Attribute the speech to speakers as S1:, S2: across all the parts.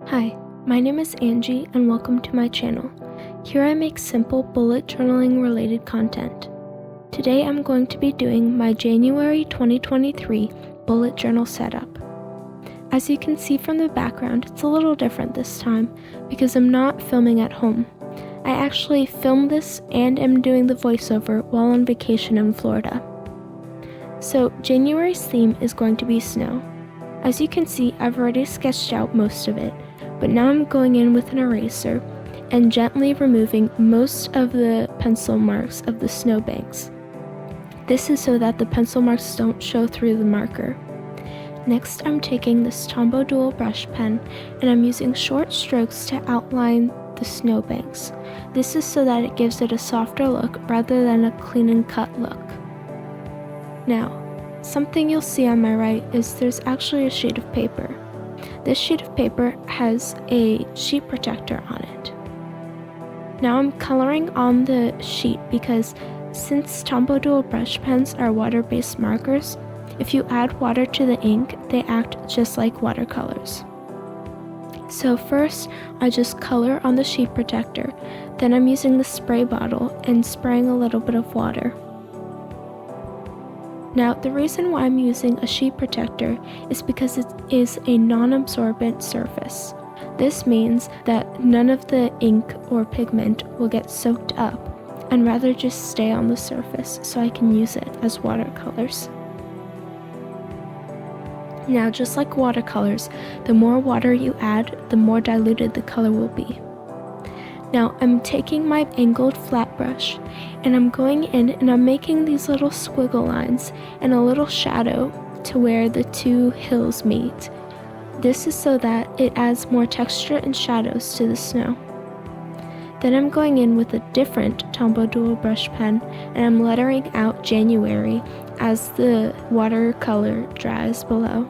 S1: Hi, my name is Angie and welcome to my channel. Here I make simple bullet journaling related content. Today I'm going to be doing my January 2023 bullet journal setup. As you can see from the background, it's a little different this time because I'm not filming at home. I actually filmed this and am doing the voiceover while on vacation in Florida. So January's theme is going to be snow. As you can see, I've already sketched out most of it, but now I'm going in with an eraser and gently removing most of the pencil marks of the snowbanks. This is so that the pencil marks don't show through the marker. Next, I'm taking this Tombow Dual brush pen and I'm using short strokes to outline the snowbanks. This is so that it gives it a softer look rather than a clean and cut look. Now, something you'll see on my right is there's actually a sheet of paper. This sheet of paper has a sheet protector on it. Now I'm coloring on the sheet because since Tombow Dual brush pens are water-based markers, if you add water to the ink, they act just like watercolors. So first, I just color on the sheet protector, then I'm using the spray bottle and spraying a little bit of water. Now, the reason why I'm using a sheet protector is because it is a non-absorbent surface. This means that none of the ink or pigment will get soaked up and rather just stay on the surface so I can use it as watercolors. Now, just like watercolors, the more water you add, the more diluted the color will be. Now, I'm taking my angled flat brush and I'm going in and I'm making these little squiggle lines and a little shadow to where the two hills meet. This is so that it adds more texture and shadows to the snow. Then I'm going in with a different Tombow Dual brush pen and I'm lettering out January as the watercolor dries below.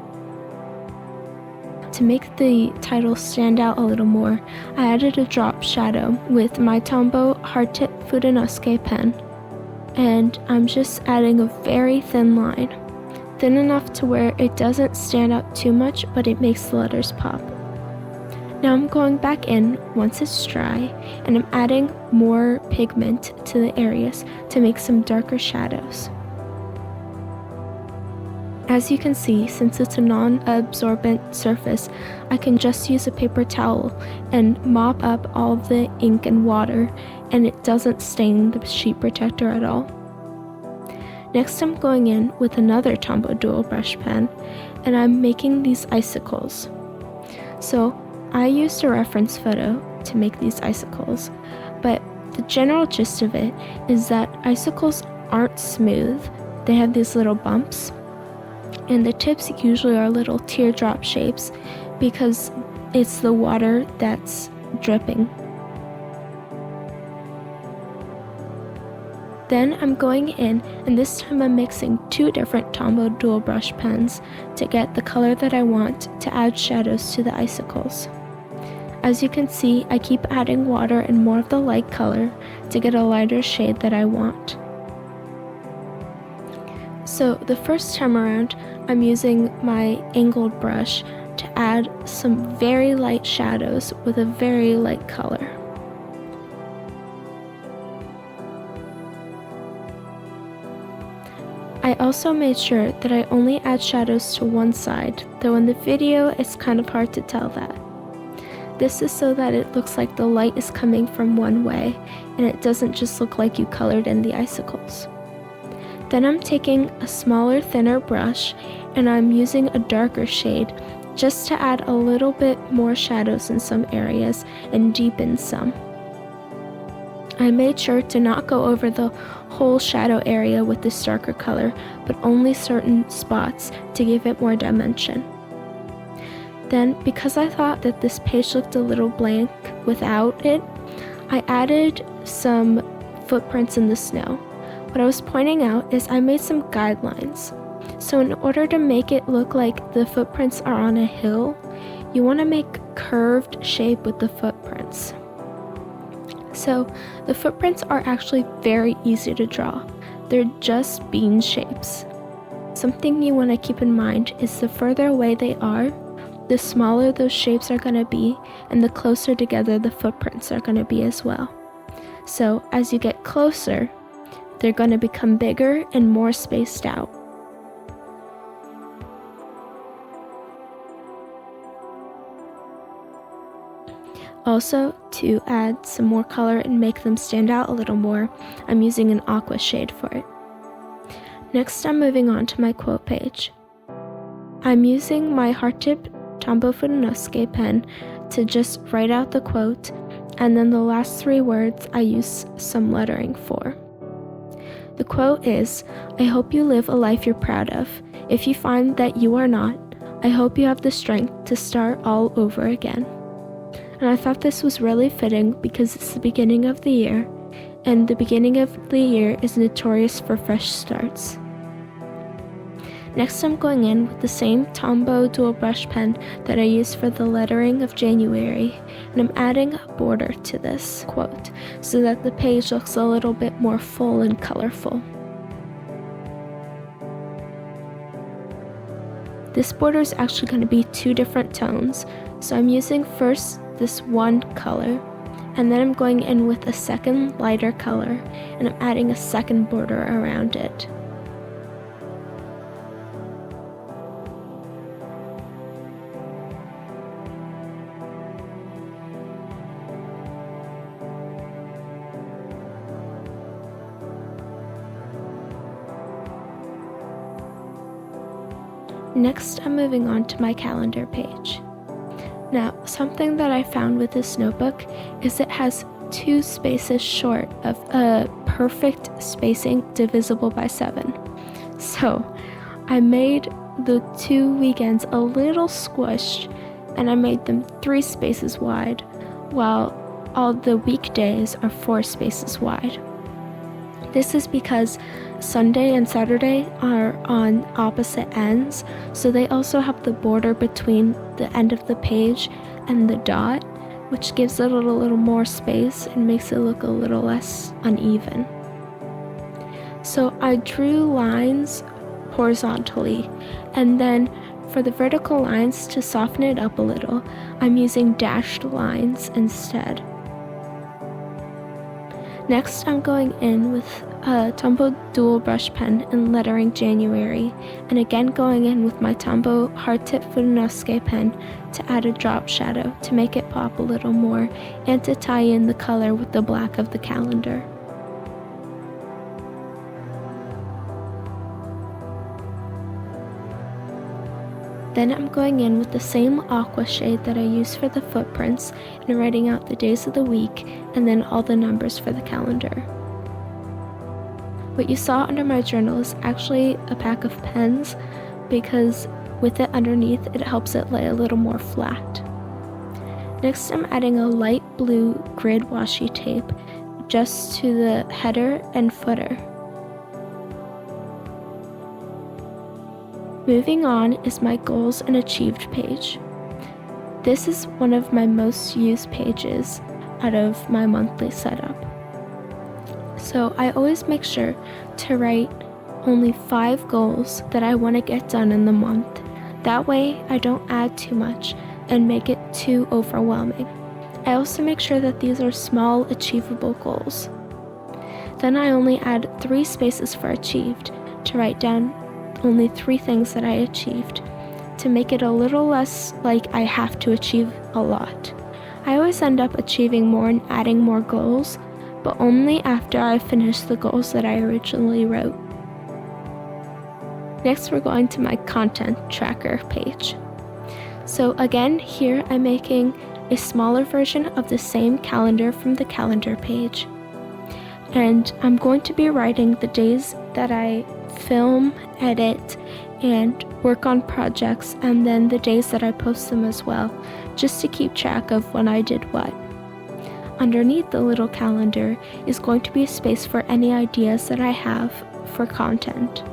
S1: To make the title stand out a little more, I added a drop shadow with my Tombow Hardtip Fudenosuke pen, and I'm just adding a very thin line, thin enough to where it doesn't stand out too much, but it makes the letters pop. Now I'm going back in once it's dry, and I'm adding more pigment to the areas to make some darker shadows. As you can see, since it's a non-absorbent surface, I can just use a paper towel and mop up all of the ink and water, and it doesn't stain the sheet protector at all. Next, I'm going in with another Tombow Dual brush pen, and I'm making these icicles. So, I used a reference photo to make these icicles, but the general gist of it is that icicles aren't smooth. They have these little bumps. And the tips usually are little teardrop shapes because it's the water that's dripping. Then I'm going in, and this time I'm mixing two different Tombow Dual brush pens to get the color that I want to add shadows to the icicles. As you can see, I keep adding water and more of the light color to get a lighter shade that I want. So the first time around, I'm using my angled brush to add some very light shadows with a very light color. I also made sure that I only add shadows to one side, though in the video it's kind of hard to tell that. This is so that it looks like the light is coming from one way and it doesn't just look like you colored in the icicles. Then I'm taking a smaller, thinner brush and I'm using a darker shade just to add a little bit more shadows in some areas and deepen some. I made sure to not go over the whole shadow area with this darker color, but only certain spots to give it more dimension. Then, because I thought that this page looked a little blank without it, I added some footprints in the snow. What I was pointing out is I made some guidelines. So in order to make it look like the footprints are on a hill, you want to make curved shape with the footprints. So the footprints are actually very easy to draw. They're just bean shapes. Something you want to keep in mind is the further away they are, the smaller those shapes are going to be, and the closer together the footprints are going to be as well. So as you get closer, they're going to become bigger and more spaced out. Also, to add some more color and make them stand out a little more, I'm using an aqua shade for it. Next, I'm moving on to my quote page. I'm using my heart-tip Tombow Fudenosuke pen to just write out the quote, and then the last 3 words I use some lettering for. The quote is, "I hope you live a life you're proud of. If you find that you are not, I hope you have the strength to start all over again." And I thought this was really fitting because it's the beginning of the year, and the beginning of the year is notorious for fresh starts. Next, I'm going in with the same Tombow dual brush pen that I used for the lettering of January, and I'm adding a border to this quote so that the page looks a little bit more full and colorful. This border is actually going to be 2 different tones, so I'm using first this one color, and then I'm going in with a second lighter color, and I'm adding a second border around it. Next, I'm moving on to my calendar page. Now, something that I found with this notebook is it has 2 spaces short of a perfect spacing divisible by 7. So, I made the 2 weekends a little squished, and I made them 3 spaces wide, while all the weekdays are 4 spaces wide. This is because Sunday and Saturday are on opposite ends, so they also have the border between the end of the page and the dot, which gives it a little more space and makes it look a little less uneven. So I drew lines horizontally, and then for the vertical lines to soften it up a little, I'm using dashed lines instead. Next, I'm going in with a Tombow dual brush pen and lettering January, and again going in with my Tombow hard-tip Fudenosuke pen to add a drop shadow to make it pop a little more and to tie in the color with the black of the calendar. Then I'm going in with the same aqua shade that I used for the footprints and writing out the days of the week and then all the numbers for the calendar. What you saw under my journal is actually a pack of pens because with it underneath it helps it lay a little more flat. Next, I'm adding a light blue grid washi tape just to the header and footer. Moving on is my goals and achieved page. This is one of my most used pages out of my monthly setup. So I always make sure to write only 5 goals that I want to get done in the month. That way I don't add too much and make it too overwhelming. I also make sure that these are small, achievable goals. Then I only add 3 spaces for achieved to write down only 3 things that I achieved to make it a little less like I have to achieve a lot. I always end up achieving more and adding more goals, but only after I finish the goals that I originally wrote. Next, we're going to my content tracker page. So again, here I'm making a smaller version of the same calendar from the calendar page. And I'm going to be writing the days that I film, edit, and work on projects, and then the days that I post them as well, just to keep track of when I did what. Underneath the little calendar is going to be a space for any ideas that I have for content.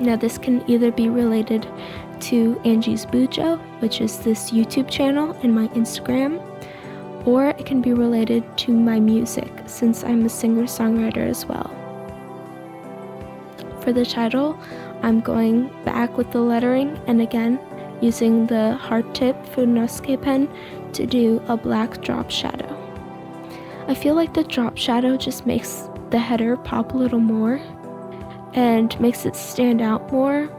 S1: Now this can either be related to Angie's Bujo, which is this YouTube channel, and my Instagram, or it can be related to my music, since I'm a singer-songwriter as well. For the title, I'm going back with the lettering and again using the hard tip Funnosuke pen to do a black drop shadow. I feel like the drop shadow just makes the header pop a little more and makes it stand out more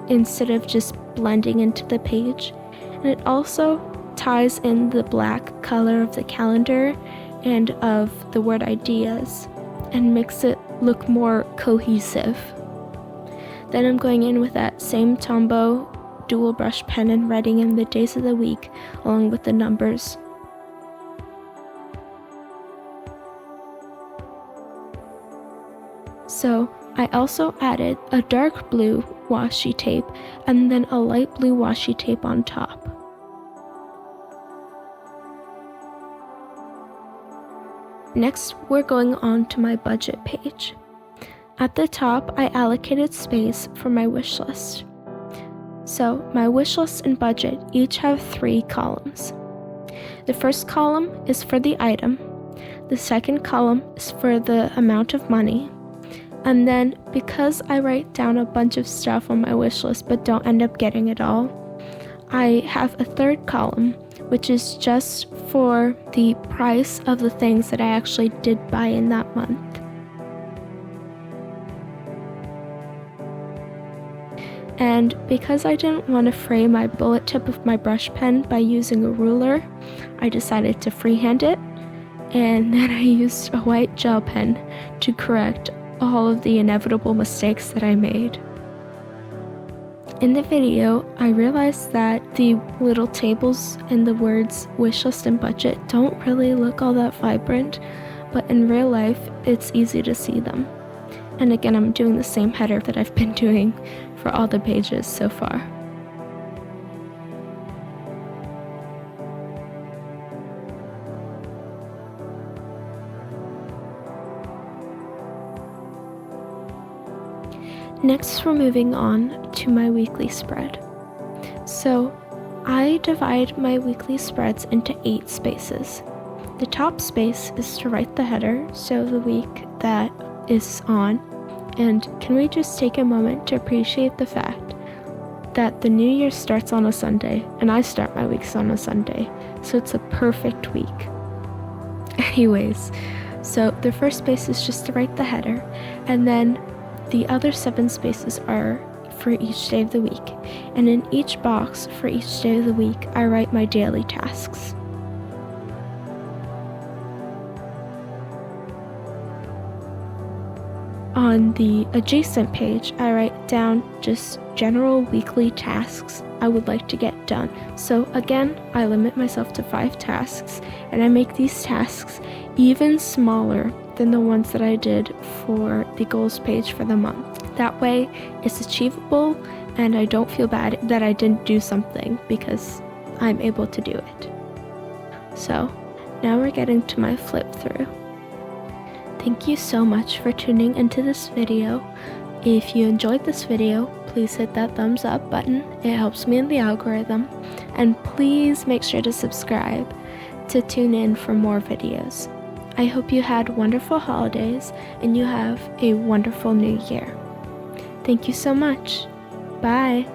S1: instead of just blending into the page. And it also ties in the black color of the calendar and of the word ideas and makes it look more cohesive. Then I'm going in with that same Tombow dual brush pen and writing in the days of the week along with the numbers. So I also added a dark blue washi tape and then a light blue washi tape on top. Next, we're going on to my budget page. At the top, I allocated space for my wish list. So my wish list and budget each have 3 columns. The first column is for the item, the second column is for the amount of money, and then because I write down a bunch of stuff on my wish list but don't end up getting it all, I have a third column which is just for the price of the things that I actually did buy in that month. And because I didn't want to fray my bullet tip of my brush pen by using a ruler, I decided to freehand it, and then I used a white gel pen to correct all of the inevitable mistakes that I made. In the video, I realized that the little tables and the words wishlist and budget don't really look all that vibrant, but in real life, it's easy to see them. And again, I'm doing the same header that I've been doing for all the pages so far. Next, we're moving on to my weekly spread. So I divide my weekly spreads into 8 spaces. The top space is to write the header, so the week that is on. And can we just take a moment to appreciate the fact that the new year starts on a Sunday, and I start my weeks on a Sunday, so it's a perfect week. Anyways, so the first space is just to write the header, and then the other 7 spaces are for each day of the week, and in each box for each day of the week, I write my daily tasks. On the adjacent page, I write down just general weekly tasks I would like to get done. So again, I limit myself to 5 tasks, and I make these tasks even smaller than the ones that I did for the goals page for the month. That way, it's achievable, and I don't feel bad that I didn't do something because I'm able to do it. So, now we're getting to my flip through. Thank you so much for tuning into this video. If you enjoyed this video, please hit that thumbs up button. It helps me in the algorithm. And please make sure to subscribe to tune in for more videos. I hope you had wonderful holidays and you have a wonderful new year. Thank you so much. Bye.